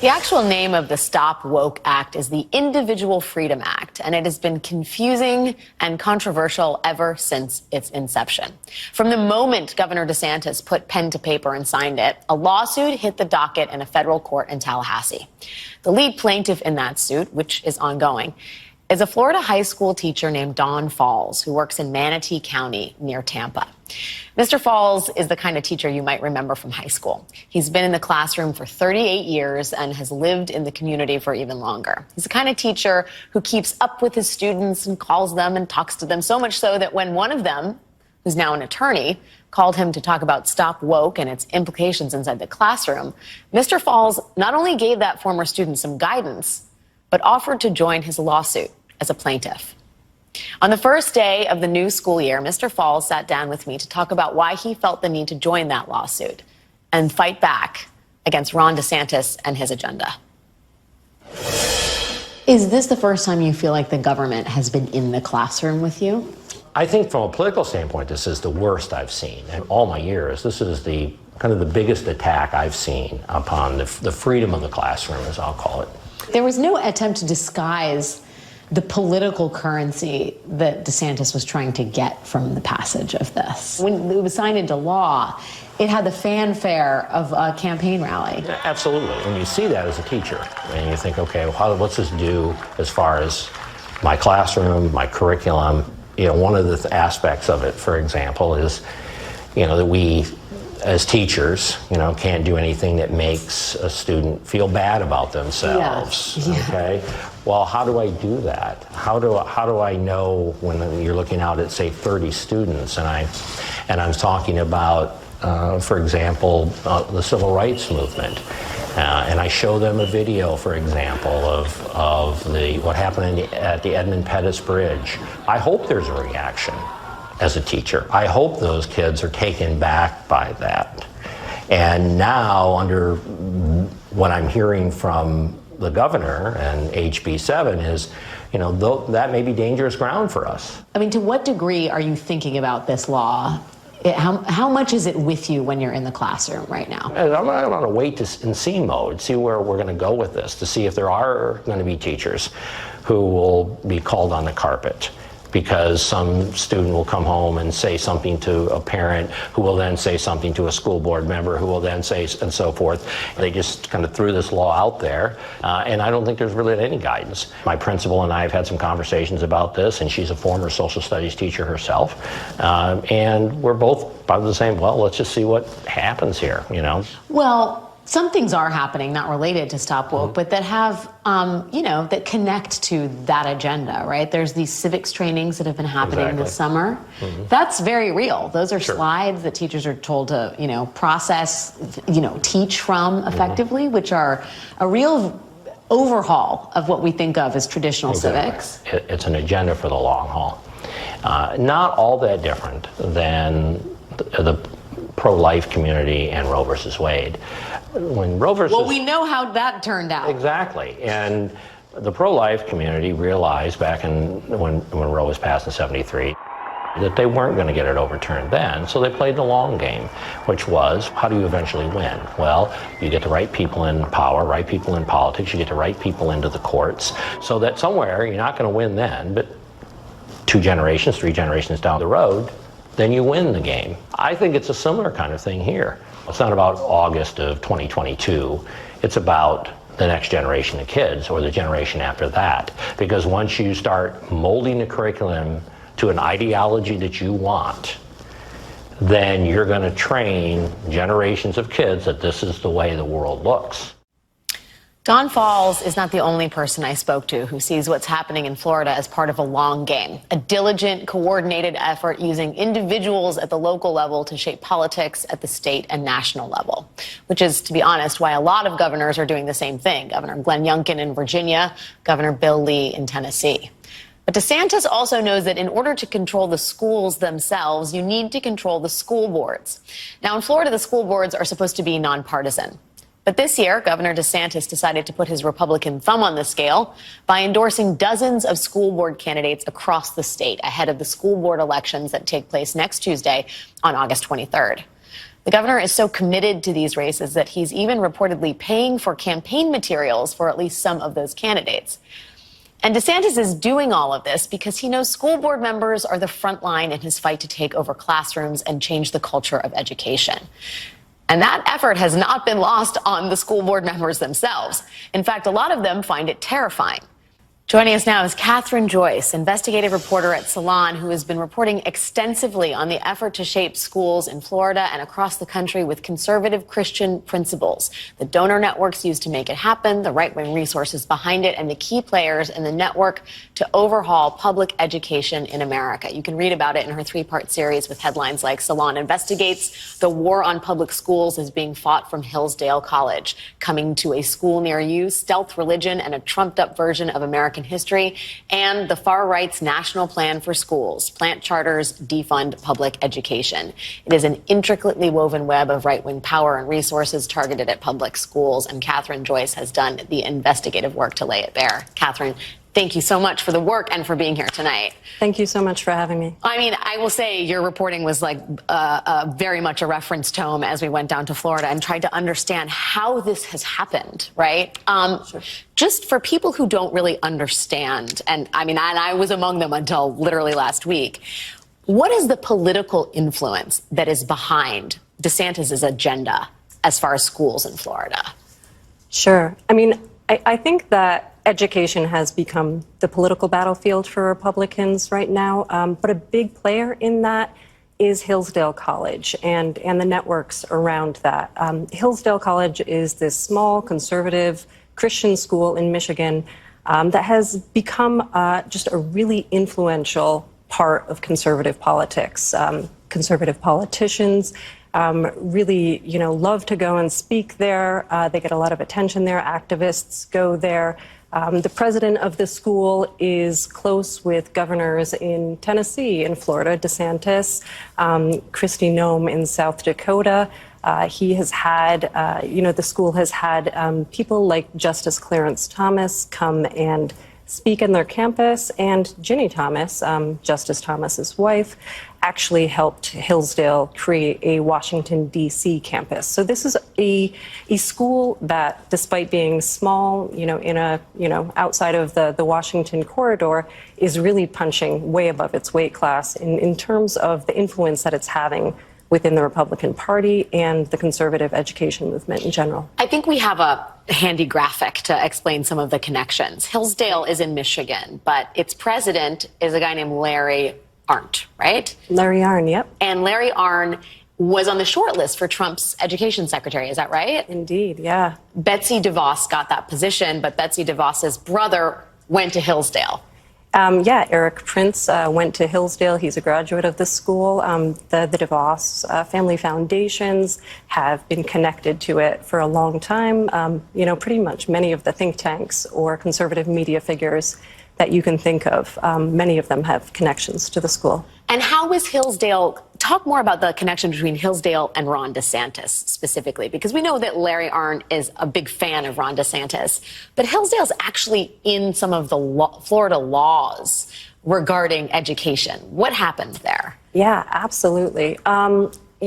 The actual name of the Stop Woke Act is the Individual Freedom Act, and it has been confusing and controversial ever since its inception. From the moment Governor DeSantis put pen to paper and signed it, a lawsuit hit the docket in a federal court in Tallahassee. The lead plaintiff in that suit, which is ongoing, is a Florida high school teacher named Don Falls, who works in Manatee County near Tampa. Mr. Falls is the kind of teacher you might remember from high school. He's been in the classroom for 38 years and has lived in the community for even longer. He's the kind of teacher who keeps up with his students and calls them and talks to them, so much so that when one of them, who's now an attorney, called him to talk about Stop Woke and its implications inside the classroom, Mr. Falls not only gave that former student some guidance, but offered to join his lawsuit as a plaintiff. On the first day of the new school year, Mr. Falls sat down with me to talk about why he felt the need to join that lawsuit and fight back against Ron DeSantis and his agenda. Is this the first time you feel like the government has been in the classroom with you? I think from a political standpoint, this is the worst I've seen in all my years. This is the kind of the biggest attack I've seen upon the freedom of the classroom, as I'll call it. There was no attempt to disguise the political currency that DeSantis was trying to get from the passage of this. When it was signed into law, it had the fanfare of a campaign rally. Absolutely. When you see that as a teacher, and you think, okay, well, what's this do as far as my classroom, my curriculum? You know, one of the aspects of it, for example, is, you know, that we, as teachers, you know, can't do anything that makes a student feel bad about themselves. Yeah. Okay. Well, how do I do that? How do I know when you're looking out at, say, 30 students, and I'm talking about, for example, the civil rights movement, and I show them a video, for example, of what happened at the Edmund Pettus Bridge. I hope there's a reaction. As a teacher, I hope those kids are taken back by that. And now, under what I'm hearing from the governor and HB 7 is, you know, that may be dangerous ground for us. I mean, to what degree are you thinking about this law? How much is it with you when you're in the classroom right now? I'm on a wait and see mode, see where we're going to go with this, to see if there are going to be teachers who will be called on the carpet, because some student will come home and say something to a parent, who will then say something to a school board member, who will then say, and so forth. They just kind of threw this law out there, and I don't think there's really any guidance. My principal and I have had some conversations about this, and she's a former social studies teacher herself, and we're both by the same, well, let's just see what happens here, you know? Well, some things are happening, not related to Stop Woke, but that have, you know, that connect to that agenda, right? There's these civics trainings that have been happening this summer. That's very real. Those are slides that teachers are told to, you know, process, you know, teach from effectively, which are a real overhaul of what we think of as traditional civics. It's an agenda for the long haul. Not all that different than the pro-life community and Roe versus Wade. When Roe versus... Well, we know how that turned out. Exactly. And the pro-life community realized back when Roe was passed in '73 that they weren't going to get it overturned then, so they played the long game, which was, how do you eventually win? Well, you get the right people in power, right people in politics, you get the right people into the courts, so that somewhere, you're not going to win then, but 2 generations, 3 generations down the road, then you win the game. I think it's a similar kind of thing here. It's not about August of 2022. It's about the next generation of kids or the generation after that. Because once you start molding the curriculum to an ideology that you want, then you're going to train generations of kids that this is the way the world looks. Don Falls is not the only person I spoke to who sees what's happening in Florida as part of a long game, a diligent, coordinated effort using individuals at the local level to shape politics at the state and national level, which is, to be honest, why a lot of governors are doing the same thing. Governor Glenn Youngkin in Virginia, Governor Bill Lee in Tennessee. But DeSantis also knows that in order to control the schools themselves, you need to control the school boards. Now, in Florida, the school boards are supposed to be nonpartisan. But this year, Governor DeSantis decided to put his Republican thumb on the scale by endorsing dozens of school board candidates across the state ahead of the school board elections that take place next Tuesday on August 23rd. The governor is so committed to these races that he's even reportedly paying for campaign materials for at least some of those candidates. And DeSantis is doing all of this because he knows school board members are the front line in his fight to take over classrooms and change the culture of education. And that effort has not been lost on the school board members themselves. In fact, a lot of them find it terrifying. Joining us now is Catherine Joyce, investigative reporter at Salon, who has been reporting extensively on the effort to shape schools in Florida and across the country with conservative Christian principles. The donor networks used to make it happen, the right-wing resources behind it, and the key players in the network to overhaul public education in America. You can read about it in her three-part series with headlines like Salon investigates the war on public schools is being fought from Hillsdale College, coming to a school near you, stealth religion, and a trumped-up version of American history, and the far right's national plan for schools, plant charters, defund public education. It is an intricately woven web of right-wing power and resources targeted at public schools, and Catherine Joyce has done the investigative work to lay it bare. Catherine, thank you so much for the work and for being here tonight. Thank you so much for having me. I mean, I will say your reporting was like very much a reference tome as we went down to Florida and tried to understand how this has happened, right? Sure. Just for people who don't really understand, and I mean, I was among them until literally last week, what is the political influence that is behind DeSantis' agenda as far as schools in Florida? Sure. I mean, I think that education has become the political battlefield for Republicans right now, but a big player in that is Hillsdale College and the networks around that. Hillsdale College is this small, conservative Christian school in Michigan that has become just a really influential part of conservative politics. Conservative politicians really, love to go and speak there. They get a lot of attention there. Activists go there. The president of the school is close with governors in Tennessee, in Florida, DeSantis, Kristi Noem in South Dakota. He has had, the school has had people like Justice Clarence Thomas come and speak in their campus, and Ginny Thomas, Justice Thomas's wife, actually helped Hillsdale create a Washington, D.C. campus. So this is a school that, despite being small, outside of the Washington corridor, is really punching way above its weight class in terms of the influence that it's having within the Republican Party and the conservative education movement in general. I think we have a handy graphic to explain some of the connections. Hillsdale is in Michigan, but its president is a guy named Larry Arndt, right? Larry Arndt, yep. And Larry Arndt was on the short list for Trump's education secretary, is that right? Indeed, yeah. Betsy DeVos got that position, but Betsy DeVos's brother went to Hillsdale. Eric Prince went to Hillsdale. He's a graduate of the school. The DeVos family foundations have been connected to it for a long time. Pretty much many of the think tanks or conservative media figures that you can think of, many of them have connections to the school. And how is Hillsdale, talk more about the connection between Hillsdale and Ron DeSantis specifically, because we know that Larry Arndt is a big fan of Ron DeSantis, but Hillsdale's actually in some of the Florida laws regarding education. What happened there? Yeah, absolutely.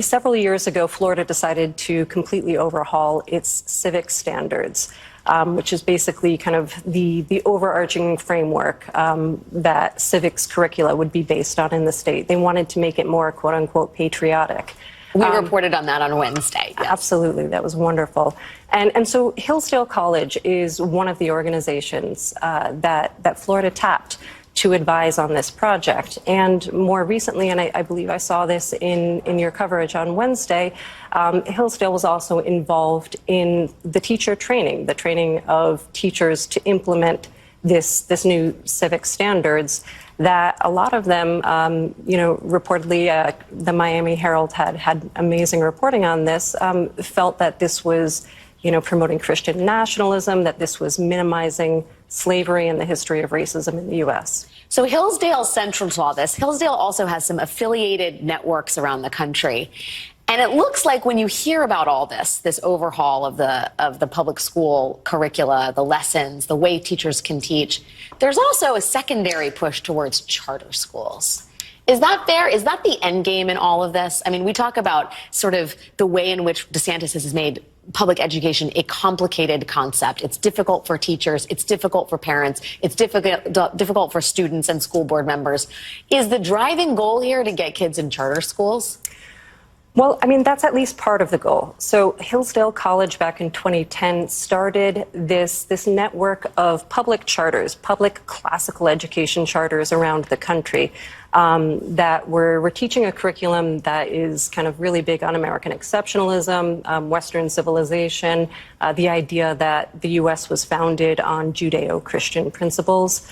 Several years ago, Florida decided to completely overhaul its civics standards, which is basically kind of the overarching framework that civics curricula would be based on in the state. They wanted to make it more, quote unquote, patriotic. We reported on that on Wednesday. Yes. Absolutely. That was wonderful. And so Hillsdale College is one of the organizations that Florida tapped to advise on this project. And more recently, and I believe I saw this in your coverage on Wednesday, Hillsdale was also involved in the teacher training, the training of teachers to implement this new civic standards that a lot of them, reportedly the Miami Herald had amazing reporting on this, felt that this was, promoting Christian nationalism, that this was minimizing slavery and the history of racism in the U.S. So Hillsdale's central to all this. Hillsdale also has some affiliated networks around the country. And it looks like when you hear about all this overhaul of the public school curricula, the lessons, the way teachers can teach, there's also a secondary push towards charter schools. Is that fair? Is that the end game in all of this? I mean, we talk about sort of the way in which DeSantis has made public education a complicated concept. It's difficult for teachers. It's difficult for parents. It's difficult for students and school board members. Is the driving goal here to get kids in charter schools? Well, I mean, that's at least part of the goal. So Hillsdale College back in 2010 started this network of public charters, public classical education charters around the country that were teaching a curriculum that is kind of really big on American exceptionalism, Western civilization, the idea that the U.S. was founded on Judeo-Christian principles,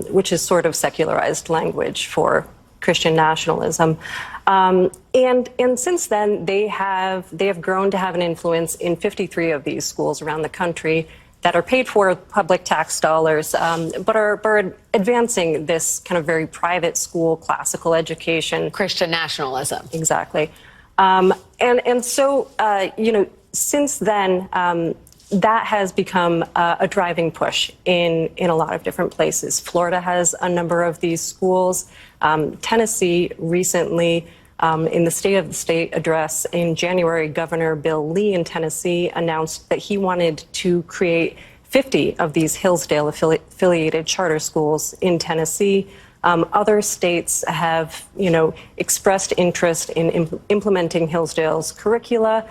which is sort of secularized language for Christian nationalism. And since then, they have grown to have an influence in 53 of these schools around the country that are paid for with public tax dollars, but are advancing this kind of very private school classical education. Christian nationalism. Exactly. And so, since then, that has become a driving push in a lot of different places. Florida has a number of these schools. Tennessee recently, in the State of the State address in January, Governor Bill Lee in Tennessee announced that he wanted to create 50 of these Hillsdale affiliated charter schools in Tennessee. Other states have, expressed interest in implementing Hillsdale's curricula.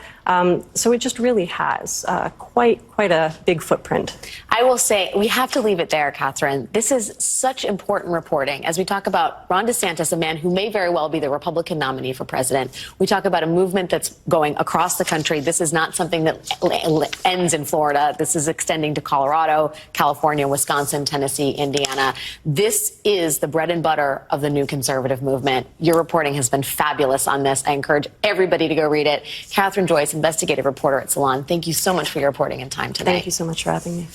So it just really has quite a big footprint. I will say we have to leave it there, Catherine. This is such important reporting as we talk about Ron DeSantis, a man who may very well be the Republican nominee for president. We talk about a movement that's going across the country. This is not something that ends in Florida. This is extending to Colorado, California, Wisconsin, Tennessee, Indiana. This is the bread and butter of the new conservative movement. Your reporting has been fabulous on this. I encourage everybody to go read it. Catherine Joyce, investigative reporter at Salon, thank you so much for your reporting and time today. Thank you so much for having me.